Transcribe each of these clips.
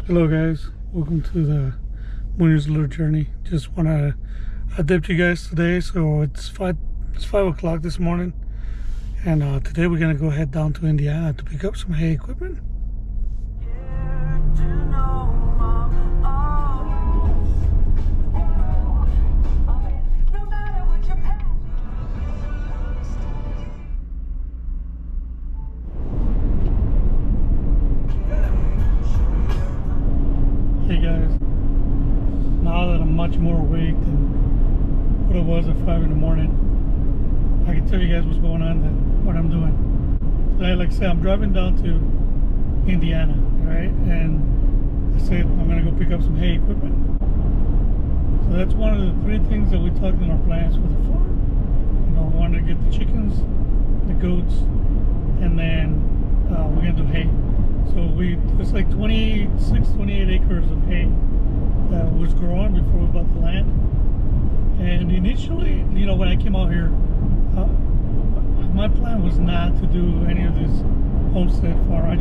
Hello guys, welcome to the Munoz Little Journey. Just want to update you guys today. So it's 5 o'clock this morning, and today we're gonna go head down to Indiana to pick up some hay equipment. Hey guys, now that I'm much more awake than what I was at 5 in the morning, I can tell you guys what's going on and what I'm doing. Today, like I said, I'm driving down to Indiana, right? And I said I'm gonna go pick up some hay equipment. So that's one of the three things that we talked in our plans for the farm. You know, we wanted to get the chickens, the goats, and then we're gonna do hay. So it's like 28 acres of hay that was growing before we bought the land. And initially, you know, when I came out here, my plan was not to do any of this homestead farm.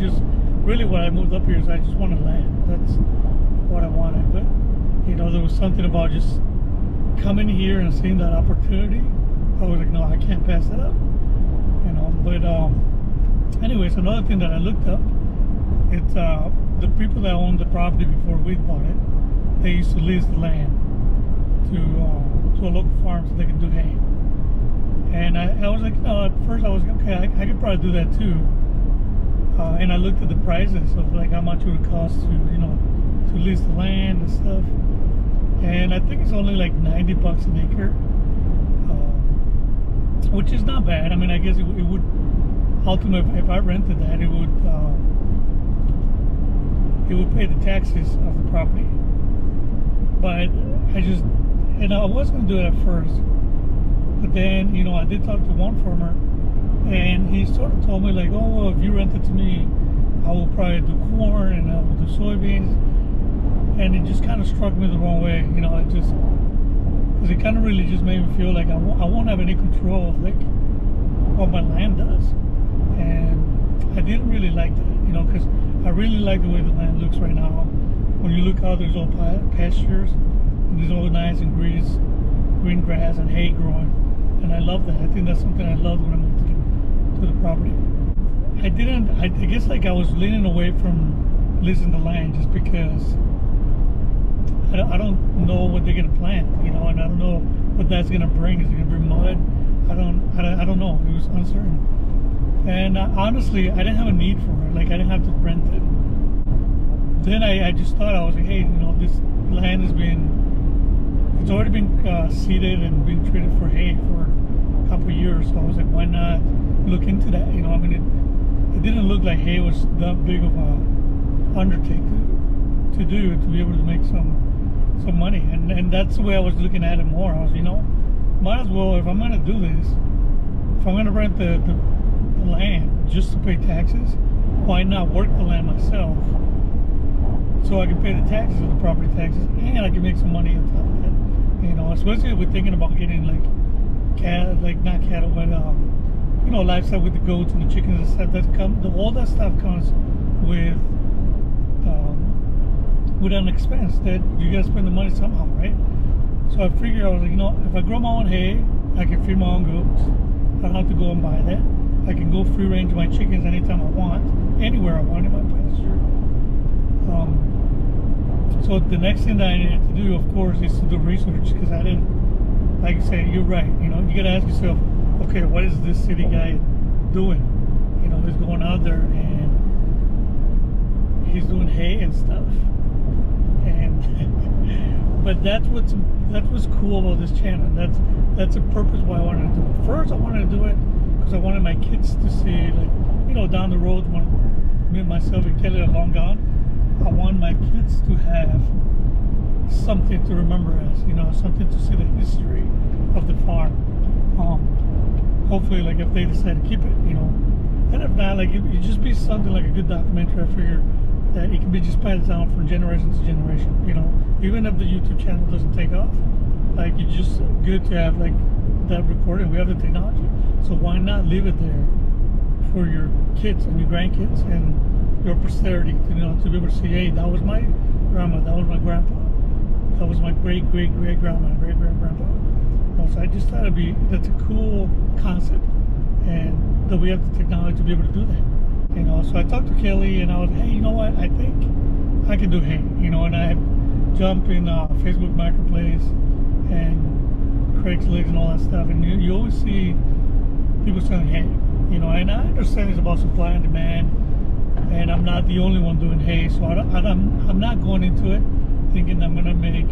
When I moved up here is I just wanted land. That's what I wanted. But, you know, there was something about just coming here and seeing that opportunity. I was like, no, I can't pass that up. You know, but anyways, another thing that I looked up, it's the people that owned the property before we bought it. They used to lease the land to a local farm so they could do hay. And I was like, at first I was like, okay, I could probably do that too. And I looked at the prices of like how much it would cost to, you know, to lease the land and stuff. And I think it's only like $90 an acre, which is not bad. I mean, I guess it would ultimately, if I rented that, it would pay the taxes of the property. But I was going to do it at first, but then, you know, I did talk to one farmer, and he sort of told me like, oh, well, if you rent it to me, I will probably do corn and I will do soybeans. And it just kind of struck me the wrong way, you know, because it kind of really just made me feel like I won't have any control of like what my land does. And I didn't really like that, you know, because I really like the way the land looks right now. When you look out, there's all pastures, and there's all nice and green grass and hay growing, and I love that. I think that's something I loved when I moved to the property. I guess like I was leaning away from leasing the land just because I don't know what they're gonna plant, you know, and I don't know what that's gonna bring. Is it gonna bring mud? I don't know. It was uncertain. And honestly, I didn't have a need for it. Like, I didn't have to rent it. Then I just thought, I was like, hey, you know, this land it's already been seeded and been treated for hay for a couple of years. So I was like, why not look into that? You know, I mean, it didn't look like hay was that big of a undertaking to do, to be able to make some money. And that's the way I was looking at it more. I was, you know, might as well, if I'm going to do this, if I'm going to rent the land just to pay taxes, why not work the land myself so I can pay the taxes of the property taxes, and I can make some money on top of that, you know, especially if we're thinking about getting like not cattle, but you know, livestock with the goats and the chickens and stuff. All that stuff comes with an expense that you gotta spend the money somehow, right? So I figured, I was like, you know, if I grow my own hay, I can feed my own goats. I don't have to go and buy that. I can go free range my chickens anytime I want, anywhere I want in my pasture. So the next thing that I needed to do, of course, is to do research, because I didn't, like I said, you're right, you know, you gotta ask yourself, okay, what is this city guy doing? You know, he's going out there and he's doing hay and stuff. And but that's what's cool about this channel. That's the purpose why I wanted to do it. First, I wanted to do it because I wanted my kids to see, like, you know, down the road when me and myself and Kelly are long gone, I want my kids to have something to remember as, you know, something to see the history of the farm. Hopefully, like, if they decide to keep it, you know, and if not, like, it just be something like a good documentary. I figure that it can be just passed down from generation to generation, you know, even if the YouTube channel doesn't take off, like, it's just good to have like that recording. We have the technology, so why not leave it there for your kids and your grandkids and your posterity, to be able to say, hey, that was my grandma, that was my grandpa, that was my great great great grandma, great great grandpa. So I just thought that's a cool concept, and that we have the technology to be able to do that. So I talked to Kelly, and I was, hey, you know what? I think I can do hay. And I jump in Facebook Marketplace and Craigslist and all that stuff, and you always see people selling hay. And I understand it's about supply and demand, and I'm not the only one doing hay, so I'm not going into it thinking I'm gonna make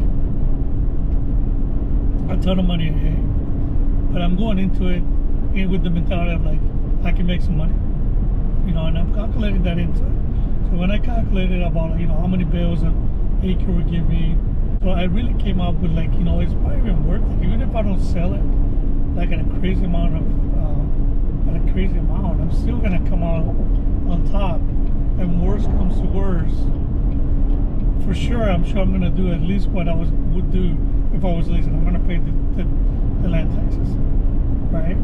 a ton of money in hay, but I'm going into it with the mentality of like, I can make some money, and I'm calculating that into it. So when I calculated about how many bales an acre would give me, so I really came up with like, it's probably even worth it, even if I don't sell it like at a crazy amount, I'm still gonna come out on top. And worst comes to worst, for sure, I'm gonna do at least what I would do if I was leasing. I'm gonna pay the land taxes, right?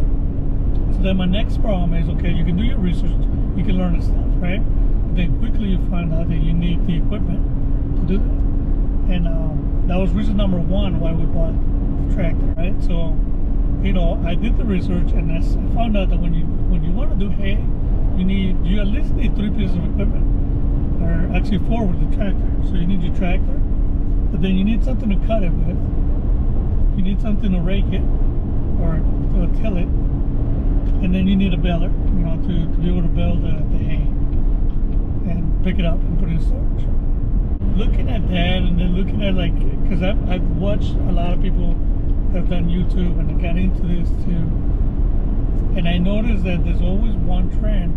So then my next problem is, okay, you can do your research, you can learn the stuff, right? But then quickly you find out that you need the equipment to do that. And that was reason number one why we bought the tractor, right? So, I did the research, and I found out that when you want to do hay, you at least need 3 pieces of equipment, or actually 4 with the tractor. So you need your tractor, but then you need something to cut it with. You need something to rake it or to till it, and then you need a baler, to be able to bale the hay and pick it up and put it in storage. Looking at that, and then looking at because I've watched a lot of people that have done YouTube, and I got into this too, and I noticed that there's always one trend,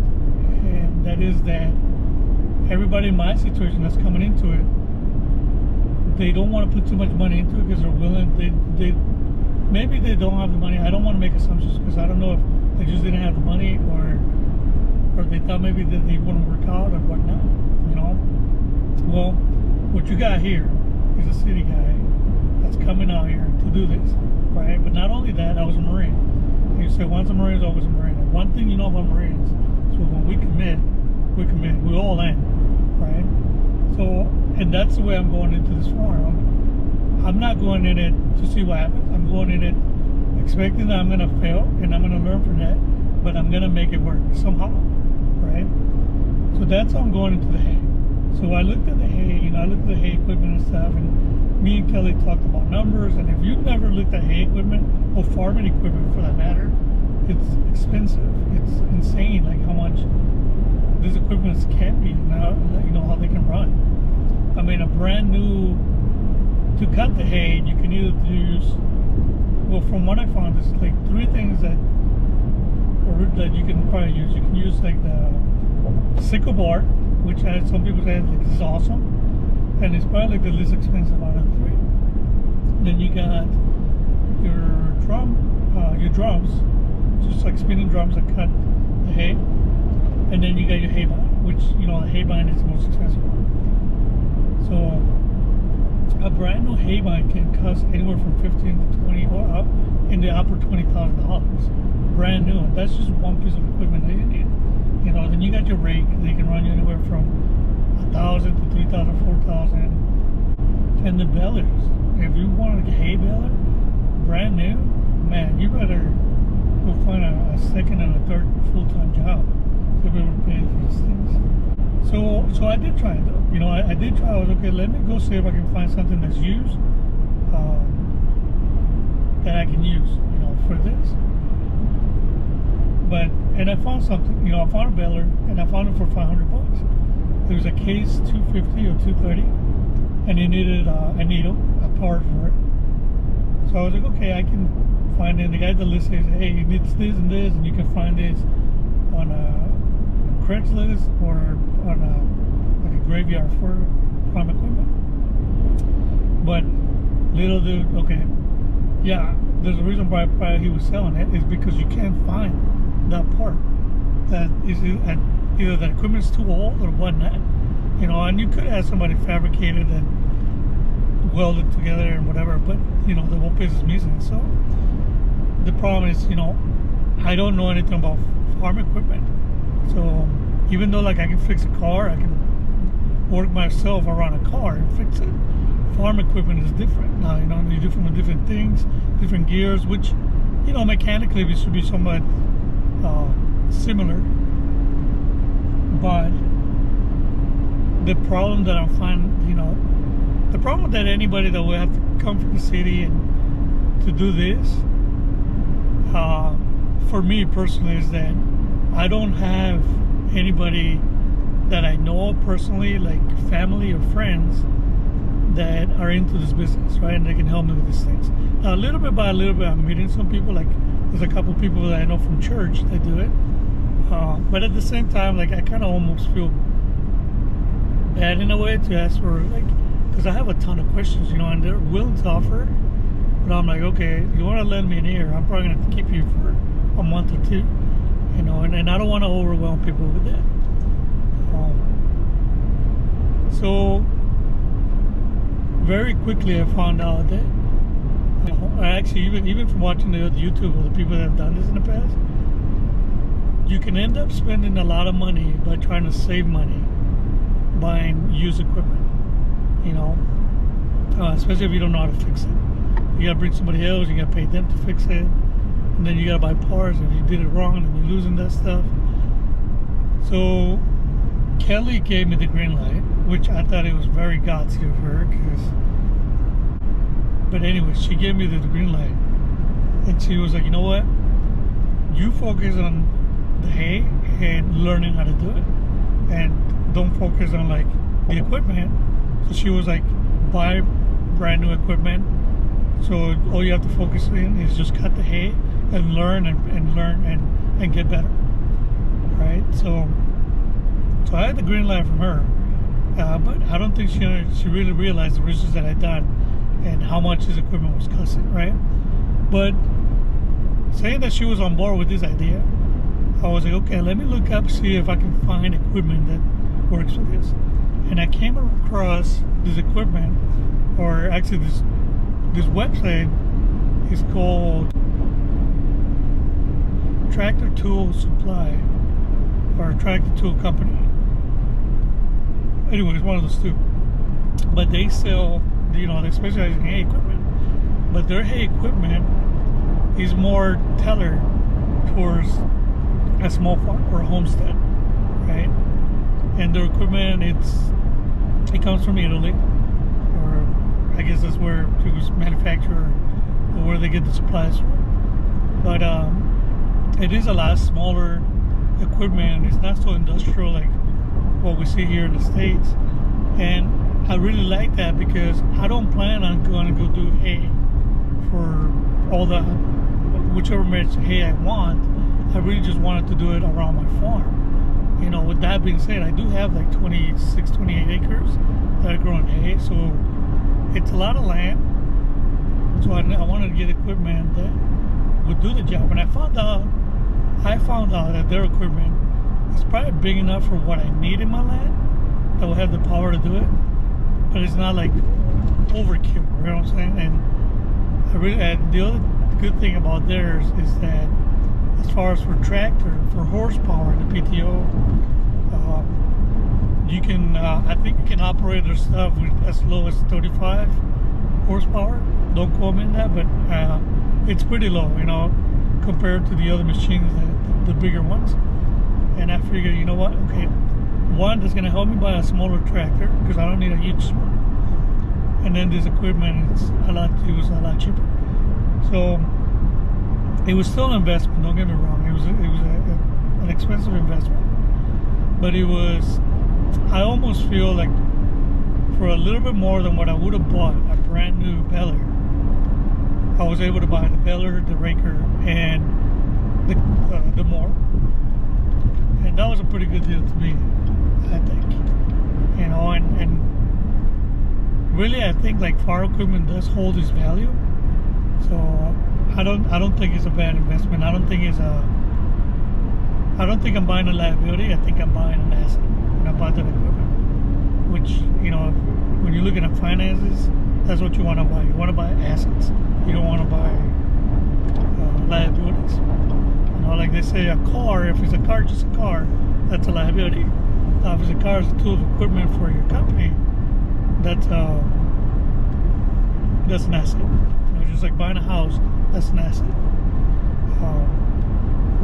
and that is that everybody in my situation that's coming into it, they don't want to put too much money into it because they're willing. Maybe they don't have the money. I don't want to make assumptions because I don't know if they just didn't have the money, or they thought maybe that they wouldn't work out or whatnot. Well, what you got here is a city guy that's coming out here to do this, right? But not only that, I was a Marine. And you say once a Marine is always a Marine. And one thing you know about Marines is when we commit, we all in, right? So, and that's the way I'm going into this farm. I'm not going in it to see what happens. I'm going in it expecting that I'm going to fail, and I'm going to learn from that, but I'm going to make it work somehow, right? So that's how I'm going into the hay. So I looked at the hay, I looked at the hay equipment and stuff, and me and Kelly talked about numbers. And if you've never looked at hay equipment, or farming equipment for that matter, it's expensive. It's insane, like how much these equipments can be now, how they can run. I mean, a brand new, to cut the hay, you can either use, well, from what I found, there's like 3 things that you can probably use. You can use like the sickle bar, which some people say like, this is awesome, and it's probably like the least expensive out of the 3. Then you got your drums, just like spinning drums that cut the hay, and then you got your hay bind, which the hay bind is the most expensive one. So a brand new hay bind can cost anywhere from $15,000 to $20,000 or up in the upper $20,000, brand new. And that's just one piece of equipment that you need. Then you got your rake. They can run you anywhere from $1,000 to $3,000, $4,000. And the balers. If you want a hay baler, brand new, man, you better go find a second and a third full-time job to be able to pay for these things. So I did try it though. I did try. I was okay. Let me go see if I can find something that's used that I can use, for this. And I found something. I found a baler, and I found it for $500. It was a Case 250 or 230, and it needed a needle, a part for it. So I was like, okay, I can find it. And the guy that lists says, hey, it needs this and this, and you can find this on a Craigslist or on a graveyard for farm equipment. But little dude, okay, yeah, there's a reason why he was selling it, is because you can't find that part. That is either that equipment's too old or whatnot, and you could have somebody fabricate it and weld it together and whatever, but the whole piece is missing. So the problem is, I don't know anything about farm equipment, so even though like I can fix a car, I can work myself around a car and fix it. Farm equipment is different. Now, you know, you do from different things, different gears, which, you know, mechanically it should be somewhat similar. But the problem that I'm finding, you know, the problem that anybody that will have to come from the city and to do this, for me personally, is that I don't have anybody that I know personally, like family or friends, that are into this business, right? And they can help me with these things. Now, little bit by little bit, I'm meeting some people. Like, there's a couple people that I know from church that do it. But at the same time, like, I kind of almost feel bad in a way to ask for, like, because I have a ton of questions, you know, and they're willing to offer. But I'm like, okay, if you want to lend me an ear, I'm probably going to have to keep you for a month or two, you know, and I don't want to overwhelm people with that. So very quickly I found out that I actually, even from watching the YouTube of the people that have done this in the past, you can end up spending a lot of money by trying to save money buying used equipment, you know, especially if you don't know how to fix it. You gotta bring somebody else, you gotta pay them to fix it, and then you gotta buy parts. If you did it wrong, then you're losing that stuff. So Kelly gave me the green light, which I thought it was very gutsy of her, but anyway, she gave me the green light, and she was like, you know what, you focus on the hay and learning how to do it, and don't focus on like the equipment. So she was like, buy brand new equipment, so all you have to focus in is just cut the hay and learn and get better, right? So I had the green light from her, but I don't think she really realized the research that I'd done and how much this equipment was costing, right? But saying that she was on board with this idea, I was like, okay, let me look up, see if I can find equipment that works for this. And I came across this equipment, or actually this website is called Tractor Tool Supply, or Tractor Tool Company. Anyway, it's one of those two. But they sell, you know, they specialize in hay equipment. But their hay equipment is more tailored towards a small farm or a homestead, right? And their equipment, it comes from Italy, or I guess that's where it was manufactured, or where they get the supplies from. But it is a lot smaller equipment. It's not so industrial like what we see here in the States. And I really like that because I don't plan on going to go do hay for all the whichever much hay I want. I really just wanted to do it around my farm. You know, with that being said, I do have like 26, 28 acres that I grow in hay, so it's a lot of land. So I wanted to get equipment that would do the job. And I found out that their equipment is probably big enough for what I need in my land, that will have the power to do it, but it's not like overkill, you know what I'm saying? And the other good thing about theirs is that as far as for tractor, for horsepower, the PTO, you can, I think you can operate their stuff with as low as 35 horsepower. Don't quote me on that, but it's pretty low, you know, compared to the other machines, the bigger ones. And I figured, you know what, okay, one that's going to help me buy a smaller tractor, because I don't need a huge one. And then this equipment, it was a lot cheaper. So it was still an investment, don't get me wrong. It was an expensive investment. But it was, I almost feel like for a little bit more than what I would have bought a brand new baler, I was able to buy the baler, the raker, and the mower. And that was a pretty good deal to me, I think. You know, and really I think like farm equipment does hold its value. So I don't think it's a bad investment. I don't think I'm buying a liability. I think I'm buying an asset when I bought that equipment. Which, you know, when you're looking at finances, that's what you want to buy. You want to buy assets. You don't want to buy liabilities. You know, like they say, a car, if it's a car, just a car, that's a liability. If it's a car is a tool of equipment for your company, that's an asset. You know, just like buying a house, that's an asset.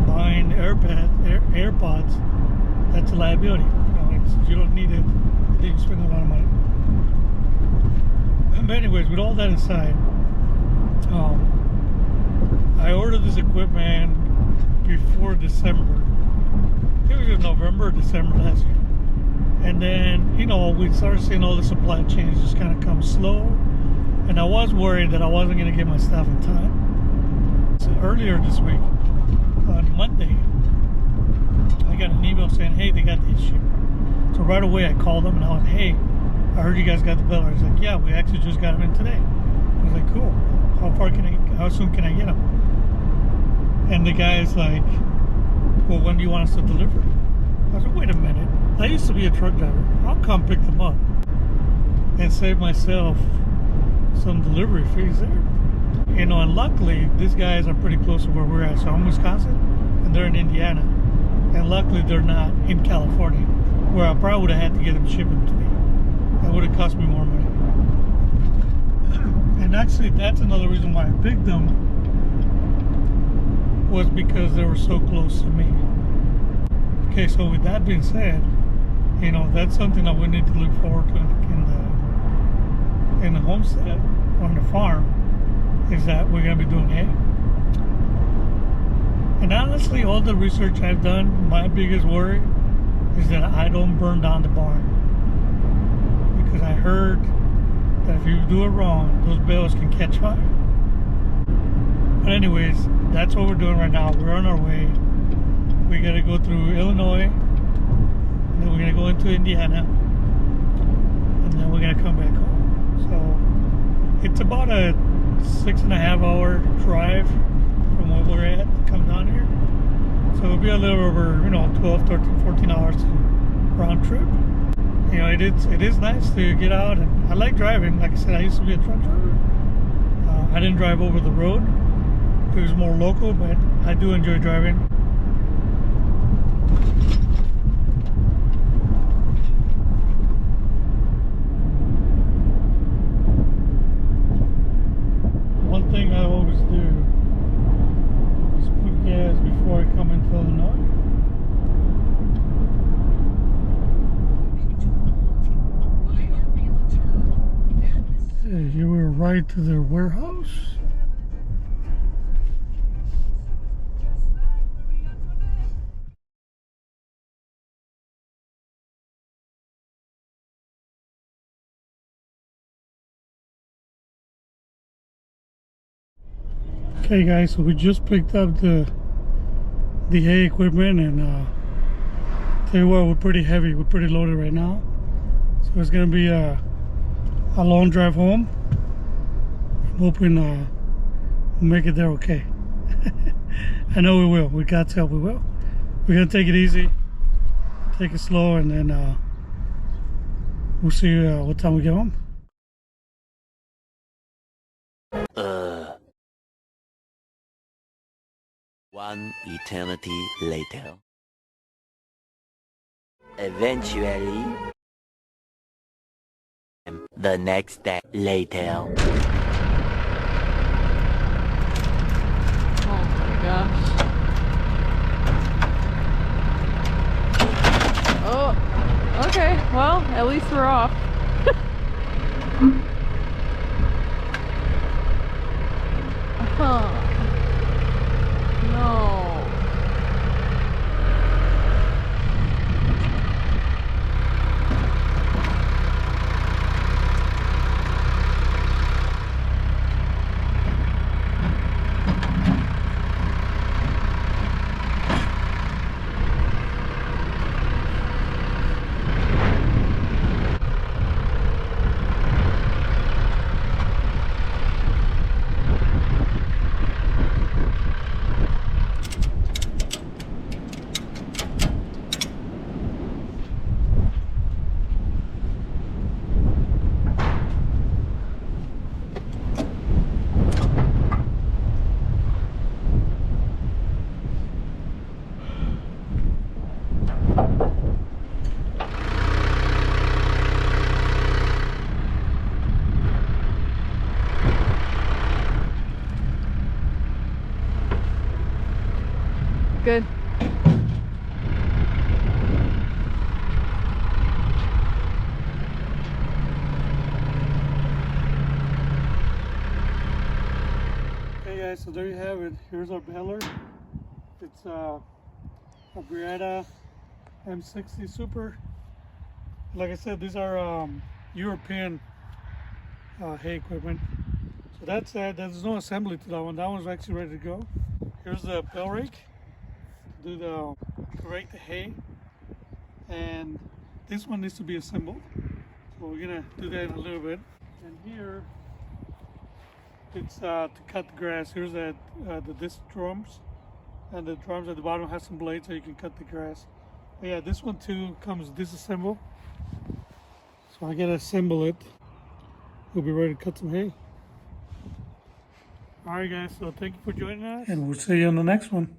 Buying AirPods, that's a liability. You know, you don't need it. You spend a lot of money. But anyways, with all that aside, I ordered this equipment before December. It was in November or December last year. And then, you know, we started seeing all the supply chains just kind of come slow. And I was worried that I wasn't going to get my stuff in time. So earlier this week, on Monday, I got an email saying, hey, they got the issue. So right away I called them and I was, hey, I heard you guys got the bill. I was like, yeah, we actually just got them in today. I was like, cool. How soon can I get them? And the guy's like, well, when do you want us to deliver? I was like, wait a minute. I used to be a truck driver. I'll come pick them up and save myself some delivery fees there. You know, and luckily, these guys are pretty close to where we're at. So I'm in Wisconsin, and they're in Indiana. And luckily, they're not in California, where I probably would have had to get them shipping to me. That would have cost me more money. And actually, that's another reason why I picked them, was because they were so close to me. Okay, so with that being said, you know, that's something that we need to look forward to in the homestead, on the farm, is that we're going to be doing hay. And honestly, all the research I've done, my biggest worry is that I don't burn down the barn. Because I heard that if you do it wrong, those bales can catch fire. But anyways, that's what we're doing right now. We're on our way. We got to go through Illinois, and then we're going to go into Indiana, and then we're going to come back home. So it's about a 6.5 hour drive from where we're at to come down here. So it'll be a little over, 12, 13, 14 hours to round trip. You know, it is nice to get out, and I like driving. Like I said, I used to be a truck driver. I didn't drive over the road. It was more local, but I do enjoy driving. One thing I always do is put gas before I come into Illinois. You were right to the warehouse. Okay guys, so we just picked up the hay equipment, and tell you what, we're pretty heavy, we're pretty loaded right now. So it's gonna be a long drive home. I'm hoping we'll make it there okay. I know we will. We got to help, we will. We're gonna take it easy, take it slow, and then we'll see what time we get home. One eternity later. Eventually, the next day later. Oh my gosh. Oh, okay. Well, at least we're off. No. guys, so there you have it. Here's our baler. It's a Brietta M60 Super. Like I said, these are European hay equipment. So that's that. There's no assembly to that one. That one's actually ready to go. Here's the bale rake to rake the hay, and this one needs to be assembled. So we're gonna do that in a little bit. And here it's to cut the grass. Here's the disc drums, and the drums at the bottom has some blades so you can cut the grass. But yeah, this one too comes disassembled. So I gotta assemble it. We'll be ready to cut some hay. Alright guys, so thank you for joining us, and we'll see you on the next one.